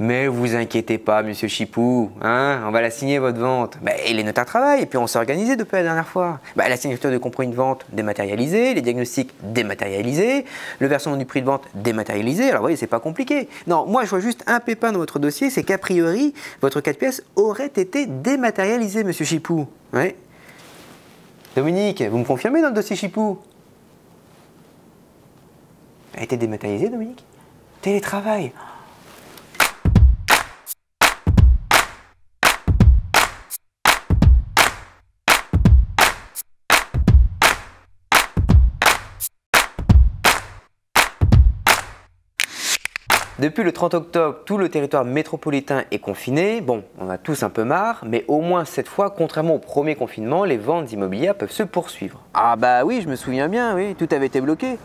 Mais vous inquiétez pas, monsieur Chipou, hein, on va la signer votre vente. Et les notaires travaillent et puis on s'est organisé depuis la dernière fois. La signature de compromis de vente dématérialisée, les diagnostics dématérialisés, le versement du prix de vente dématérialisé. Alors vous voyez, c'est pas compliqué. Non, moi je vois juste un pépin dans votre dossier, c'est qu'a priori, votre 4 pièces aurait été dématérialisé, monsieur Chipou. Ouais. Dominique, vous me confirmez dans le dossier Chipou? Elle a été dématérialisée, Dominique? Télétravail. Depuis le 30 octobre, tout le territoire métropolitain est confiné. Bon, on a tous un peu marre, mais au moins cette fois, contrairement au premier confinement, les ventes immobilières peuvent se poursuivre. Ah bah oui, je me souviens bien, oui, tout avait été bloqué.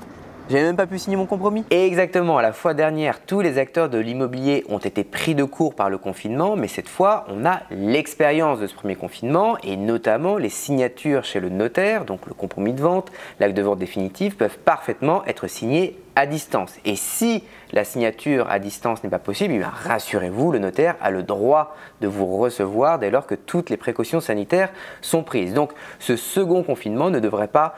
J'avais même pas pu signer mon compromis. Et exactement, la fois dernière, tous les acteurs de l'immobilier ont été pris de court par le confinement, mais cette fois, on a l'expérience de ce premier confinement et notamment les signatures chez le notaire, donc le compromis de vente, l'acte de vente définitif, peuvent parfaitement être signés à distance. Et si la signature à distance n'est pas possible, eh bien rassurez-vous, le notaire a le droit de vous recevoir dès lors que toutes les précautions sanitaires sont prises. Donc ce second confinement ne devrait pas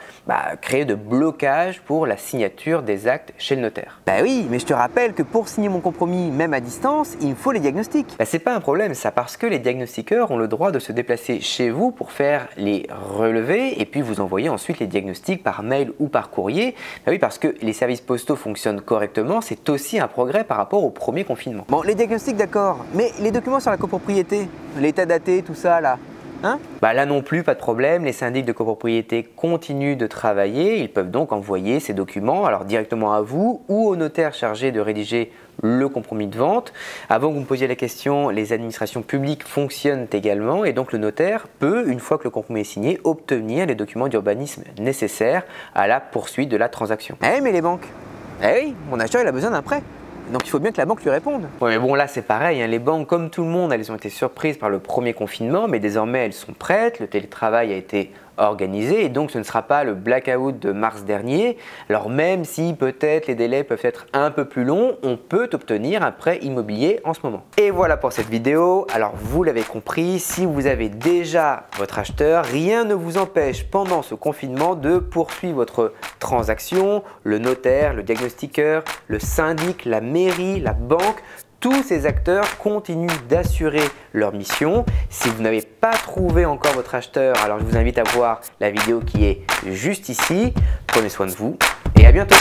créer de blocage pour la signature des actes chez le notaire. Oui, mais je te rappelle que pour signer mon compromis, même à distance, il me faut les diagnostics. C'est pas un problème ça, parce que les diagnostiqueurs ont le droit de se déplacer chez vous pour faire les relevés et puis vous envoyer ensuite les diagnostics par mail ou par courrier. Oui, parce que les services postaux fonctionnent correctement, c'est aussi un progrès par rapport au premier confinement. Bon, les diagnostics d'accord, mais les documents sur la copropriété, l'état daté, tout ça là, hein? Là non plus, pas de problème, les syndics de copropriété continuent de travailler, ils peuvent donc envoyer ces documents alors directement à vous ou au notaire chargé de rédiger le compromis de vente. Avant que vous me posiez la question, les administrations publiques fonctionnent également et donc le notaire peut, une fois que le compromis est signé, obtenir les documents d'urbanisme nécessaires à la poursuite de la transaction. Mais les banques? Oui, mon acheteur il a besoin d'un prêt. Donc il faut bien que la banque lui réponde. Ouais, mais bon là c'est pareil, hein. Les banques comme tout le monde, elles ont été surprises par le premier confinement, mais désormais elles sont prêtes, le télétravail a été organisé et donc ce ne sera pas le blackout de mars dernier. Alors même si peut-être les délais peuvent être un peu plus longs, on peut obtenir un prêt immobilier en ce moment. Et voilà pour cette vidéo. Alors vous l'avez compris, si vous avez déjà votre acheteur, rien ne vous empêche pendant ce confinement de poursuivre votre transaction. Le notaire, le diagnostiqueur, le syndic, la mairie, la banque, tous ces acteurs continuent d'assurer leur mission. Si vous n'avez pas trouvé encore votre acheteur, alors je vous invite à voir la vidéo qui est juste ici. Prenez soin de vous et à bientôt.